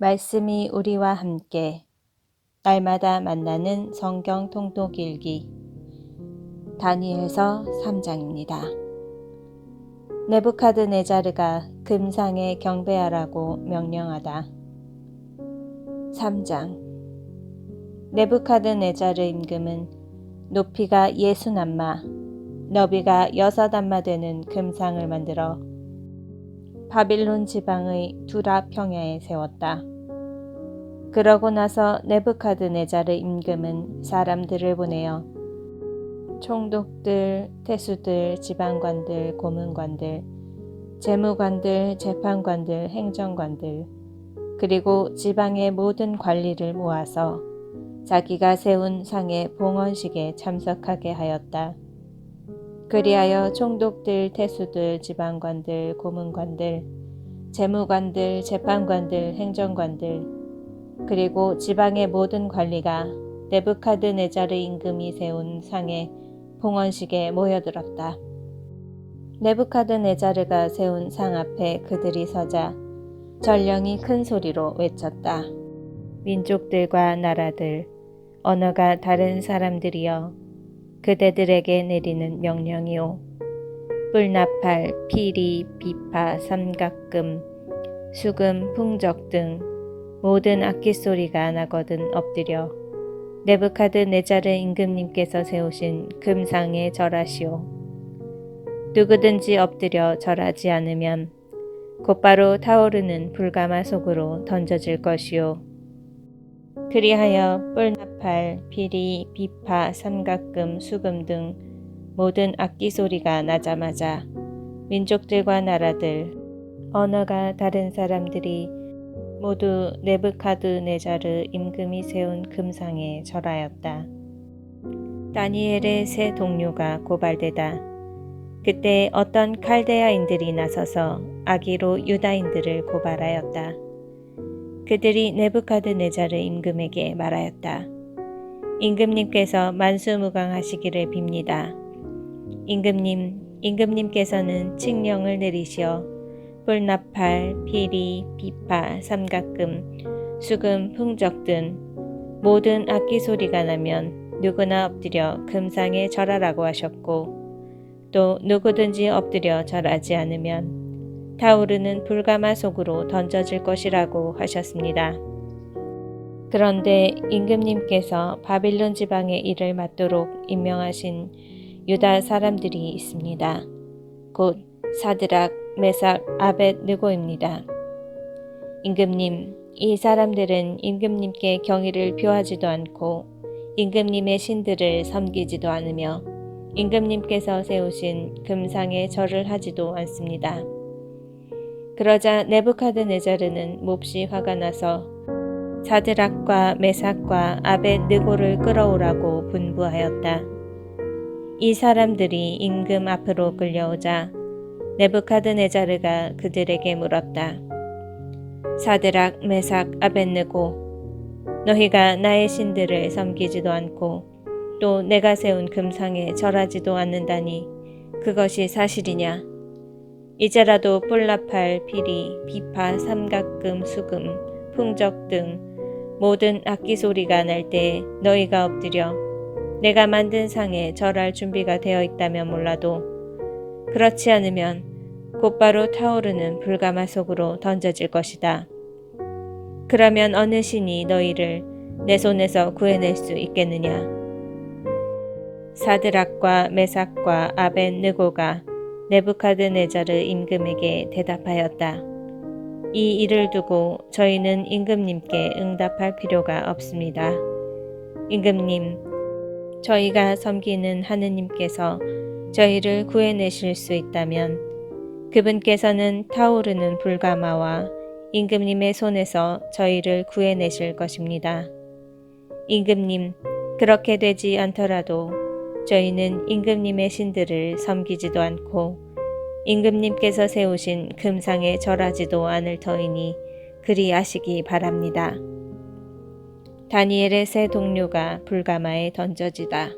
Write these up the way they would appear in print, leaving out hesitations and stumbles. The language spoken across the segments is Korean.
말씀이 우리와 함께 날마다 만나는 성경 통독 일기 다니엘서 3장입니다. 느부갓네자르가 금상에 경배하라고 명령하다. 3장. 느부갓네자르 임금은 높이가 60안마, 너비가 6안마 되는 금상을 만들어 바빌론 지방의 두라 평야에 세웠다. 그러고 나서 느부갓네자르 임금은 사람들을 보내어 총독들, 태수들, 지방관들, 고문관들, 재무관들, 재판관들, 행정관들, 그리고 지방의 모든 관리를 모아서 자기가 세운 상의 봉헌식에 참석하게 하였다. 그리하여 총독들, 태수들, 지방관들, 고문관들, 재무관들, 재판관들, 행정관들, 그리고 지방의 모든 관리가 느부갓네자르 임금이 세운 상의 봉헌식에 모여들었다. 느부갓네자르가 세운 상 앞에 그들이 서자 전령이 큰 소리로 외쳤다. 민족들과 나라들, 언어가 다른 사람들이여, 그대들에게 내리는 명령이오. 뿔나팔, 피리, 비파, 삼각금, 수금, 풍적 등 모든 악기 소리가 나거든 엎드려 느부갓네자르 임금님께서 세우신 금상에 절하시오. 누구든지 엎드려 절하지 않으면 곧바로 타오르는 불가마 속으로 던져질 것이오. 그리하여 뿔나팔, 피리, 비파, 삼각금, 수금 등 모든 악기 소리가 나자마자 민족들과 나라들, 언어가 다른 사람들이 모두 느부갓네자르 임금이 세운 금상에 절하였다. 다니엘의 세 동료가 고발되다. 그때 어떤 칼데아인들이 나서서 악의로 유다인들을 고발하였다. 그들이 느부갓네자르 임금에게 말하였다. 임금님께서 만수무강하시기를 빕니다. 임금님께서는 칙령을 내리시어 뿔나팔, 피리, 비파, 삼각금, 수금, 풍적 등 모든 악기 소리가 나면 누구나 엎드려 금상에 절하라고 하셨고, 또 누구든지 엎드려 절하지 않으면 타오르는 불가마 속으로 던져질 것이라고 하셨습니다. 그런데 임금님께서 바빌론 지방의 일을 맡도록 임명하신 유다 사람들이 있습니다. 곧 사드락, 메삭, 아벳느고입니다. 임금님, 이 사람들은 임금님께 경의를 표하지도 않고 임금님의 신들을 섬기지도 않으며 임금님께서 세우신 금상에 절을 하지도 않습니다. 그러자 느부갓네자르는 몹시 화가 나서 사드락과 메삭과 아벳느고를 끌어오라고 분부하였다. 이 사람들이 임금 앞으로 끌려오자 느부갓네자르가 그들에게 물었다. 사드락, 메삭, 아벳느고, 너희가 나의 신들을 섬기지도 않고 또 내가 세운 금상에 절하지도 않는다니 그것이 사실이냐? 이제라도 뿔나팔, 피리, 비파, 삼각금, 수금, 풍적 등 모든 악기 소리가 날 때에 너희가 엎드려 내가 만든 상에 절할 준비가 되어 있다면 몰라도, 그렇지 않으면 곧바로 타오르는 불가마 속으로 던져질 것이다. 그러면 어느 신이 너희를 내 손에서 구해낼 수 있겠느냐? 사드락과 메삭과 아벳느고가 느부갓네자르 임금에게 대답하였다. 이 일을 두고 저희는 임금님께 응답할 필요가 없습니다. 임금님, 저희가 섬기는 하느님께서 저희를 구해내실 수 있다면 그분께서는 타오르는 불가마와 임금님의 손에서 저희를 구해내실 것입니다. 임금님, 그렇게 되지 않더라도 저희는 임금님의 신들을 섬기지도 않고 임금님께서 세우신 금상에 절하지도 않을 터이니 그리하시기 바랍니다. 다니엘의 세 동료가 불가마에 던져지다.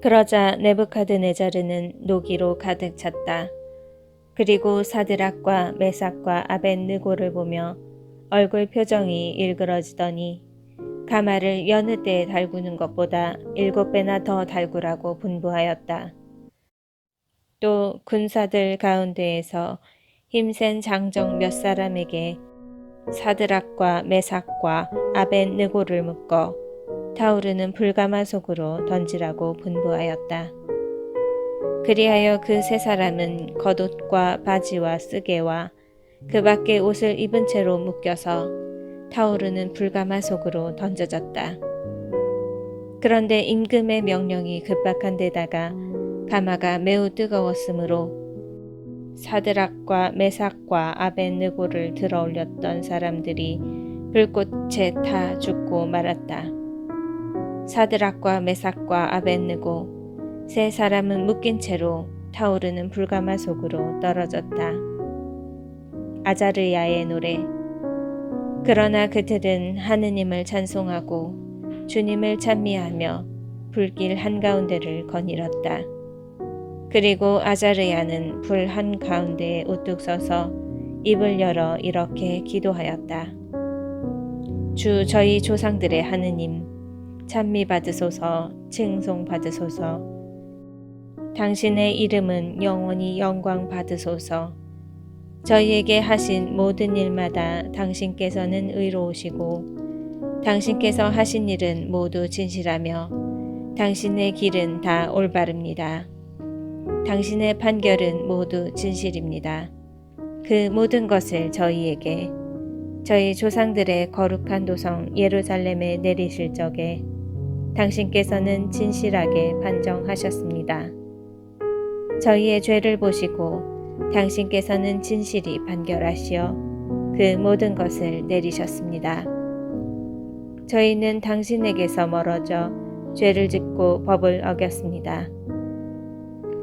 그러자 느부갓네자르는 노기로 가득 찼다. 그리고 사드락과 메삭과 아벳느고를 보며 얼굴 표정이 일그러지더니 가마를 여느 때에 달구는 것보다 7배나 더 달구라고 분부하였다. 또 군사들 가운데에서 힘센 장정 몇 사람에게 사드락과 메삭과 아벤느고를 묶어 타오르는 불가마속으로 던지라고 분부하였다. 그리하여 그 세 사람은 겉옷과 바지와 쓰개와 그 밖에 옷을 입은 채로 묶여서 타오르는 불가마속으로 던져졌다. 그런데 임금의 명령이 급박한 데다가 가마가 매우 뜨거웠으므로 사드락과 메삭과 아벤느고를 들어 올렸던 사람들이 불꽃에 타 죽고 말았다. 사드락과 메삭과 아벤느고 세 사람은 묶인 채로 타오르는 불가마속으로 떨어졌다. 아자르야의 노래. 그러나 그들은 하느님을 찬송하고 주님을 찬미하며 불길 한가운데를 거닐었다. 그리고 아자르야는 불 한가운데에 우뚝 서서 입을 열어 이렇게 기도하였다. 주 저희 조상들의 하느님, 찬미 받으소서, 칭송 받으소서. 당신의 이름은 영원히 영광 받으소서. 저희에게 하신 모든 일마다 당신께서는 의로우시고 당신께서 하신 일은 모두 진실하며 당신의 길은 다 올바릅니다. 당신의 판결은 모두 진실입니다. 그 모든 것을 저희에게 저희 조상들의 거룩한 도성 예루살렘에 내리실 적에 당신께서는 진실하게 판정하셨습니다. 저희의 죄를 보시고 당신께서는 진실히 판결하시어 그 모든 것을 내리셨습니다. 저희는 당신에게서 멀어져 죄를 짓고 법을 어겼습니다.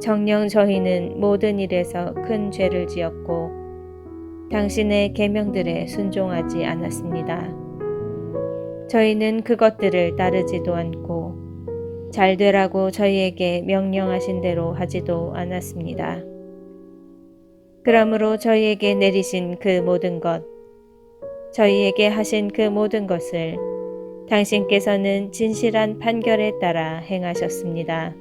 정녕 저희는 모든 일에서 큰 죄를 지었고 당신의 계명들에 순종하지 않았습니다. 저희는 그것들을 따르지도 않고 잘 되라고 저희에게 명령하신 대로 하지도 않았습니다. 그러므로 저희에게 내리신 그 모든 것, 저희에게 하신 그 모든 것을 당신께서는 진실한 판결에 따라 행하셨습니다.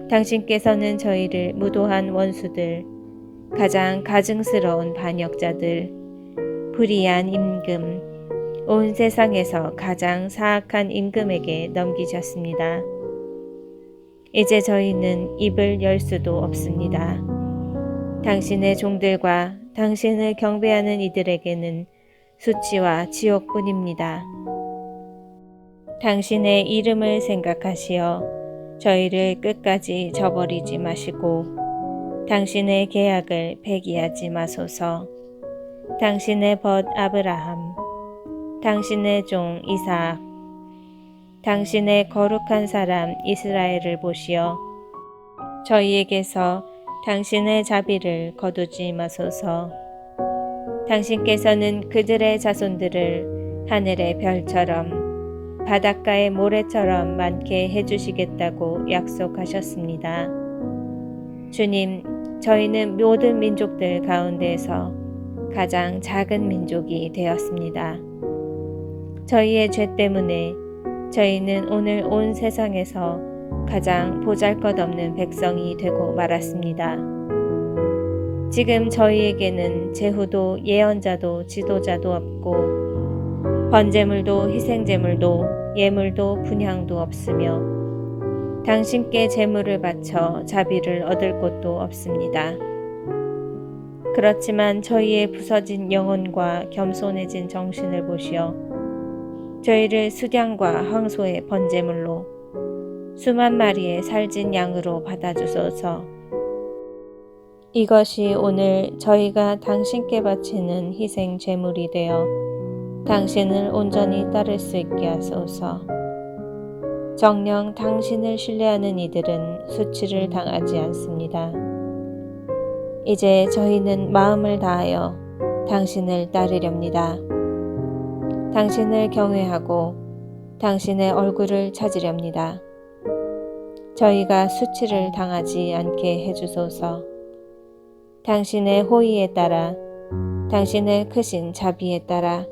당신께서는 저희를 무도한 원수들, 가장 가증스러운 반역자들, 불의한 임금, 온 세상에서 가장 사악한 임금에게 넘기셨습니다. 이제 저희는 입을 열 수도 없습니다. 당신의 종들과 당신을 경배하는 이들에게는 수치와 지옥뿐입니다. 당신의 이름을 생각하시어 저희를 끝까지 저버리지 마시고 당신의 계약을 폐기하지 마소서. 당신의 벗 아브라함, 당신의 종 이삭, 당신의 거룩한 사람 이스라엘을 보시어 저희에게서 당신의 자비를 거두지 마소서. 당신께서는 그들의 자손들을 하늘의 별처럼 바닷가의 모래처럼 많게 해주시겠다고 약속하셨습니다. 주님, 저희는 모든 민족들 가운데서 가장 작은 민족이 되었습니다. 저희의 죄 때문에 저희는 오늘 온 세상에서 가장 보잘것없는 백성이 되고 말았습니다. 지금 저희에게는 제후도 예언자도 지도자도 없고 번제물도 희생제물도 예물도 분향도 없으며 당신께 제물을 바쳐 자비를 얻을 곳도 없습니다. 그렇지만 저희의 부서진 영혼과 겸손해진 정신을 보시어 저희를 수량과 황소의 번제물로 수만 마리의 살진 양으로 받아주소서. 이것이 오늘 저희가 당신께 바치는 희생 제물이 되어 당신을 온전히 따를 수 있게 하소서. 정녕 당신을 신뢰하는 이들은 수치를 당하지 않습니다. 이제 저희는 마음을 다하여 당신을 따르렵니다. 당신을 경외하고 당신의 얼굴을 찾으렵니다. 저희가 수치를 당하지 않게 해주소서. 당신의 호의에 따라 당신의 크신 자비에 따라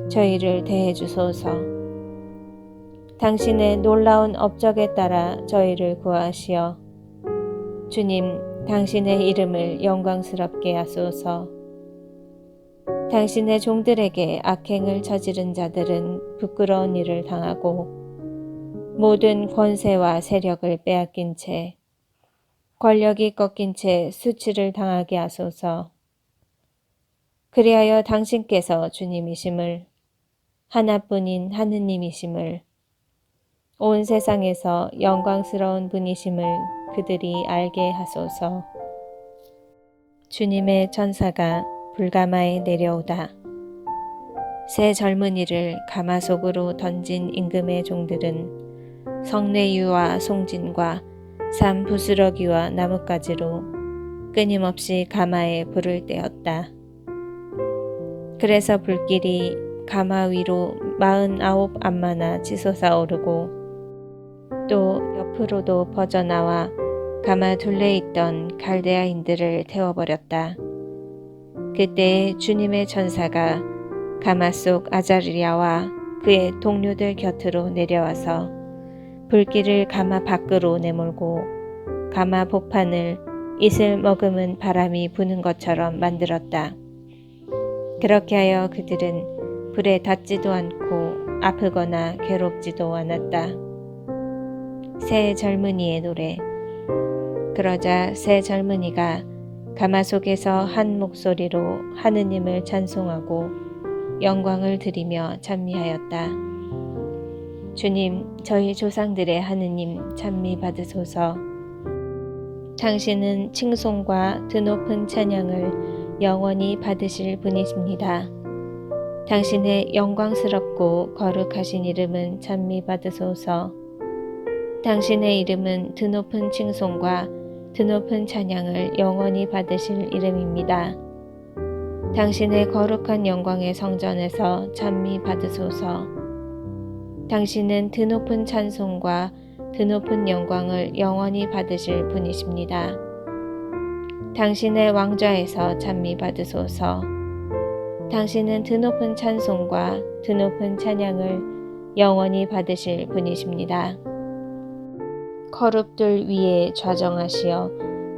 저희를 대해 주소서. 당신의 놀라운 업적에 따라 저희를 구하시어 주님, 당신의 이름을 영광스럽게 하소서. 당신의 종들에게 악행을 저지른 자들은 부끄러운 일을 당하고 모든 권세와 세력을 빼앗긴 채 권력이 꺾인 채 수치를 당하게 하소서. 그리하여 당신께서 주님이심을, 하나뿐인 하느님이심을, 온 세상에서 영광스러운 분이심을 그들이 알게 하소서. 주님의 천사가 불가마에 내려오다. 새 젊은이를 가마 속으로 던진 임금의 종들은 성내유와 송진과 산 부스러기와 나뭇가지로 끊임없이 가마에 불을 떼었다. 그래서 불길이 가마 위로 49 암마나 치솟아 오르고 또 옆으로도 퍼져나와 가마 둘레에 있던 갈대아인들을 태워버렸다. 그때 주님의 천사가 가마 속 아자르랴와 그의 동료들 곁으로 내려와서 불길을 가마 밖으로 내몰고 가마 복판을 이슬 머금은 바람이 부는 것처럼 만들었다. 그렇게 하여 그들은 불에 닿지도 않고 아프거나 괴롭지도 않았다. 새 젊은이의 노래. 그러자 새 젊은이가 가마 속에서 한 목소리로 하느님을 찬송하고 영광을 드리며 찬미하였다. 주님, 저희 조상들의 하느님 찬미 받으소서. 당신은 칭송과 드높은 찬양을 영원히 받으실 분이십니다. 당신의 영광스럽고 거룩하신 이름은 찬미 받으소서. 당신의 이름은 드높은 칭송과 드높은 찬양을 영원히 받으실 이름입니다. 당신의 거룩한 영광의 성전에서 찬미 받으소서. 당신은 드높은 찬송과 드높은 영광을 영원히 받으실 분이십니다. 당신의 왕좌에서 찬미 받으소서. 당신은 드높은 찬송과 드높은 찬양을 영원히 받으실 분이십니다. 거룹들 위에 좌정하시어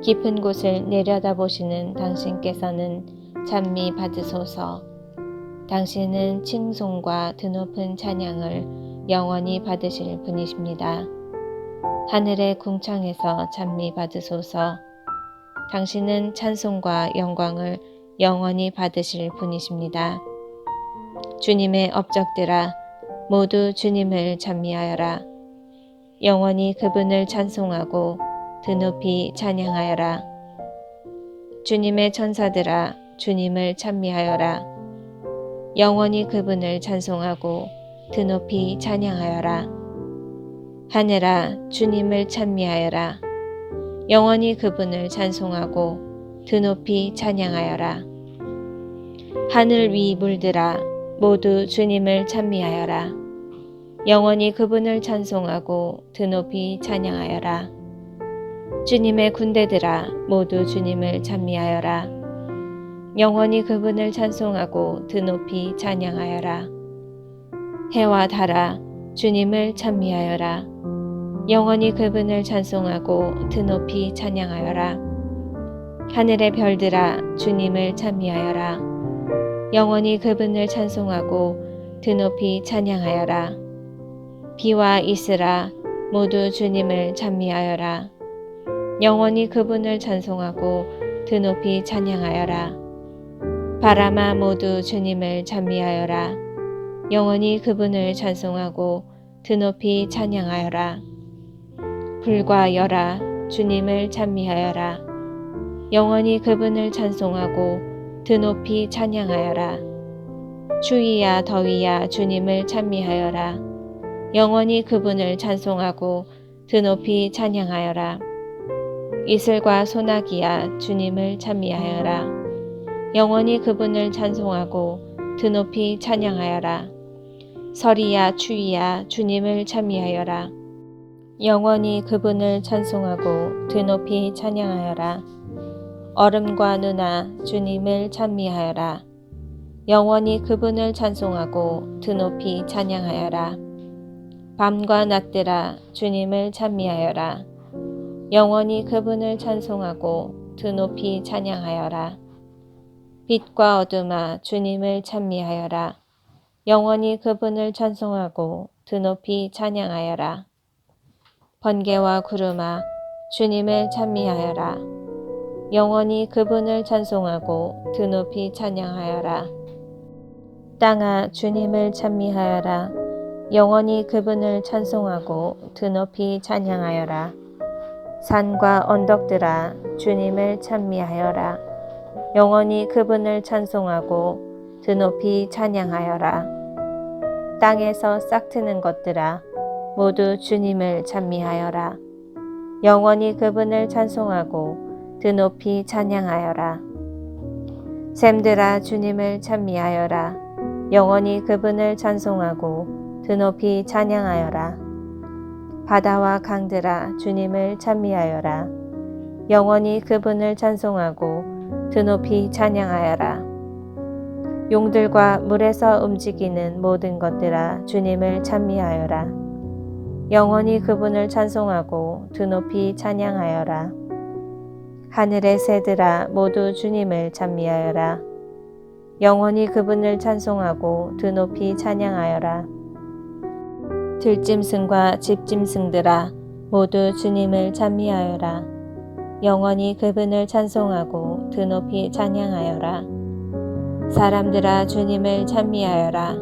깊은 곳을 내려다보시는 당신께서는 찬미 받으소서. 당신은 칭송과 드높은 찬양을 영원히 받으실 분이십니다. 하늘의 궁창에서 찬미 받으소서. 당신은 찬송과 영광을 영원히 받으실 분이십니다. 주님의 업적들아, 모두 주님을 찬미하여라. 영원히 그분을 찬송하고 드높이 찬양하여라. 주님의 천사들아, 주님을 찬미하여라. 영원히 그분을 찬송하고 드높이 찬양하여라. 하늘아, 주님을 찬미하여라. 영원히 그분을 찬송하고 드높이 찬양하여라. 하늘 위 물들아, 모두 주님을 찬미하여라. 영원히 그분을 찬송하고 드높이 찬양하여라. 주님의 군대들아, 모두 주님을 찬미하여라. 영원히 그분을 찬송하고 드높이 찬양하여라. 해와 달아, 주님을 찬미하여라. 영원히 그분을 찬송하고 드높이 찬양하여라. 하늘의 별들아, 주님을 찬미하여라. 영원히 그분을 찬송하고 드높이 찬양하여라. 비와 이슬아, 모두 주님을 찬미하여라. 영원히 그분을 찬송하고 드높이 찬양하여라. 바람아, 모두 주님을 찬미하여라. 영원히 그분을 찬송하고 드높이 찬양하여라. 불과 열아, 주님을 찬미하여라. 영원히 그분을 찬송하고 드높이 찬양하여라. 추위야 더위야, 주님을 찬미하여라. 영원히 그분을 찬송하고 드높이 찬양하여라. 이슬과 소나기야, 주님을 찬미하여라. 영원히 그분을 찬송하고 드높이 찬양하여라. 설이야 추위야, 주님을 찬미하여라. 영원히 그분을 찬송하고 드높이 찬양하여라. 얼음과 누나, 주님을 찬미하여라. 영원히 그분을 찬송하고 드높이 찬양하여라. 밤과 낮들아 주님을 찬미하여라. 영원히 그분을 찬송하고 드높이 찬양하여라. 빛과 어둠아 주님을 찬미하여라. 영원히 그분을 찬송하고 드높이 찬양하여라. 번개와 구름아 주님을 찬미하여라. 영원히 그분을 찬송하고 드높이 찬양하여라. 땅아 주님을 찬미하여라. 영원히 그분을 찬송하고 드높이 찬양하여라. 산과 언덕들아 주님을 찬미하여라. 영원히 그분을 찬송하고 드높이 찬양하여라. 땅에서 싹트는 것들아 모두 주님을 찬미하여라. 영원히 그분을 찬송하고 드높이 찬양하여라. 샘들아 주님을 찬미하여라. 영원히 그분을 찬송하고 드높이 찬양하여라. 바다와 강들아 주님을 찬미하여라. 영원히 그분을 찬송하고 드높이 찬양하여라. 용들과 물에서 움직이는 모든 것들아 주님을 찬미하여라. 영원히 그분을 찬송하고 드높이 찬양하여라. 하늘의 새들아 모두 주님을 찬미하여라. 영원히 그분을 찬송하고 드높이 찬양하여라. 들짐승과 집짐승들아 모두 주님을 찬미하여라. 영원히 그분을 찬송하고 드높이 찬양하여라. 사람들아 주님을 찬미하여라.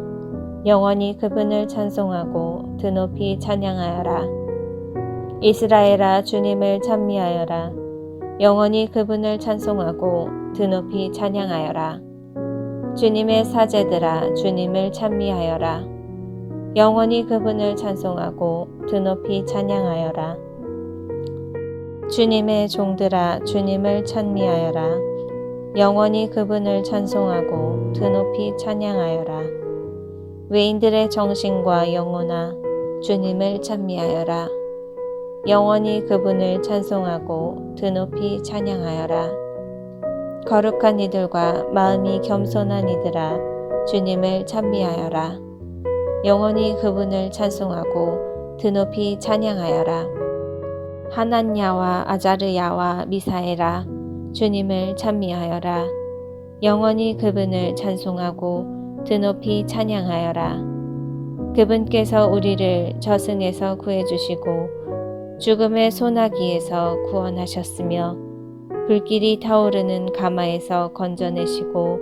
영원히 그분을 찬송하고 드높이 찬양하여라. 이스라엘아 주님을 찬미하여라. 영원히 그분을 찬송하고 드높이 찬양하여라. 주님의 사제들아 주님을 찬미하여라. 영원히 그분을 찬송하고 드높이 찬양하여라. 주님의 종들아 주님을 찬미하여라. 영원히 그분을 찬송하고 드높이 찬양하여라. 외인들의 정신과 영혼아 주님을 찬미하여라. 영원히 그분을 찬송하고 드높이 찬양하여라. 거룩한 이들과 마음이 겸손한 이들아 주님을 찬미하여라. 영원히 그분을 찬송하고 드높이 찬양하여라. 하난야와 아자르야와 미사엘아 주님을 찬미하여라. 영원히 그분을 찬송하고 드높이 찬양하여라. 그분께서 우리를 저승에서 구해주시고 죽음의 소나기에서 구원하셨으며 불길이 타오르는 가마에서 건져내시고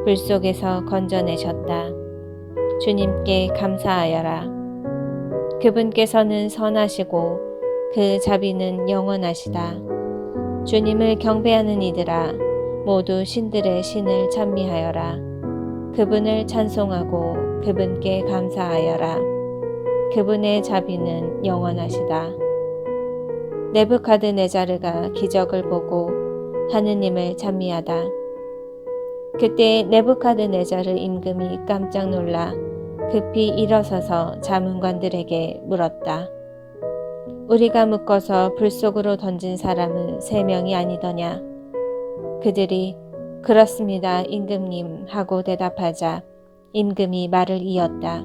불 속에서 건져내셨다. 주님께 감사하여라. 그분께서는 선하시고 그 자비는 영원하시다. 주님을 경배하는 이들아 모두 신들의 신을 찬미하여라. 그분을 찬송하고 그분께 감사하여라. 그분의 자비는 영원하시다. 네부카드네자르가 기적을 보고 하느님을 찬미하다. 그때 네부카드네자르 임금이 깜짝 놀라 급히 일어서서 자문관들에게 물었다. 우리가 묶어서 불 속으로 던진 사람은 3명이 아니더냐? 그들이 그렇습니다 임금님 하고 대답하자 임금이 말을 이었다.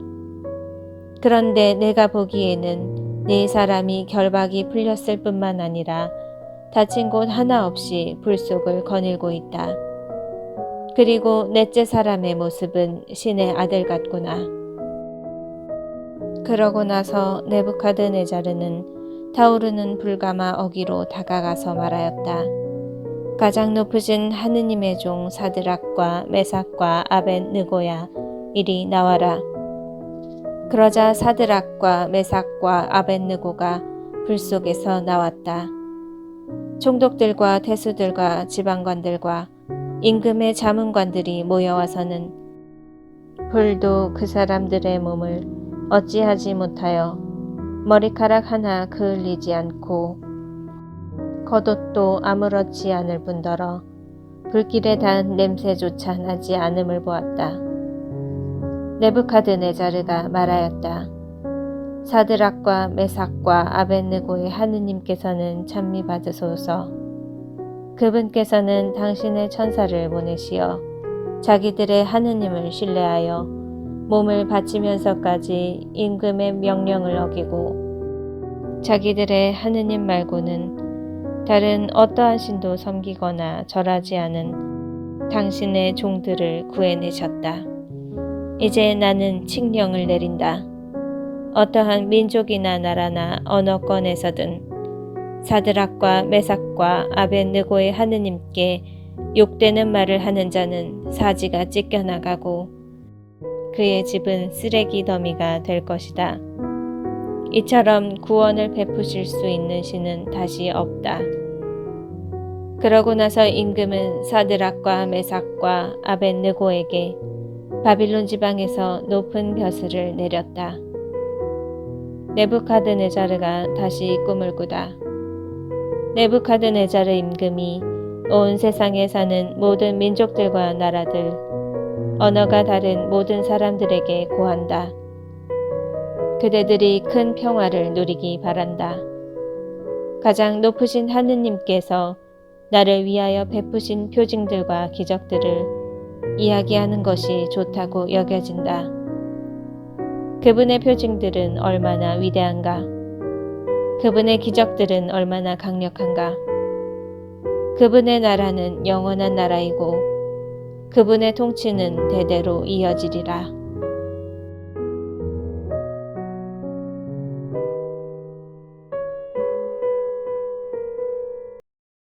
그런데 내가 보기에는 4사람이 결박이 풀렸을 뿐만 아니라 다친 곳 하나 없이 불 속을 거닐고 있다. 그리고 넷째 사람의 모습은 신의 아들 같구나. 그러고 나서 네부카드네자르는 타오르는 불가마 어기로 다가가서 말하였다. 가장 높으신 하느님의 종 사드락과 메삭과 아벳느고야 이리 나와라. 그러자 사드락과 메삭과 아벳느고가 불 속에서 나왔다. 총독들과 대수들과 지방관들과 임금의 자문관들이 모여와서는 불도 그 사람들의 몸을 어찌하지 못하여 머리카락 하나 그을리지 않고 겉옷도 아무렇지 않을 뿐더러 불길에 단 냄새조차 나지 않음을 보았다. 네부카드네자르가 말하였다. 사드락과 메삭과 아벳느고의 하느님께서는 찬미받으소서. 그분께서는 당신의 천사를 보내시어 자기들의 하느님을 신뢰하여 몸을 바치면서까지 임금의 명령을 어기고 자기들의 하느님 말고는 다른 어떠한 신도 섬기거나 절하지 않은 당신의 종들을 구해내셨다. 이제 나는 칙령을 내린다. 어떠한 민족이나 나라나 언어권에서든 사드락과 메삭과 아벳느고의 하느님께 욕되는 말을 하는 자는 사지가 찢겨나가고 그의 집은 쓰레기 더미가 될 것이다. 이처럼 구원을 베푸실 수 있는 신은 다시 없다. 그러고 나서 임금은 사드락과 메삭과 아벳느고에게 바빌론 지방에서 높은 벼슬을 내렸다. 느부갓네자르가 다시 꿈을 꾸다. 느부갓네자르 임금이 온 세상에 사는 모든 민족들과 나라들, 언어가 다른 모든 사람들에게 고한다. 그대들이 큰 평화를 누리기 바란다. 가장 높으신 하느님께서 나를 위하여 베푸신 표징들과 기적들을 이야기하는 것이 좋다고 여겨진다. 그분의 표징들은 얼마나 위대한가? 그분의 기적들은 얼마나 강력한가? 그분의 나라는 영원한 나라이고 그분의 통치는 대대로 이어지리라.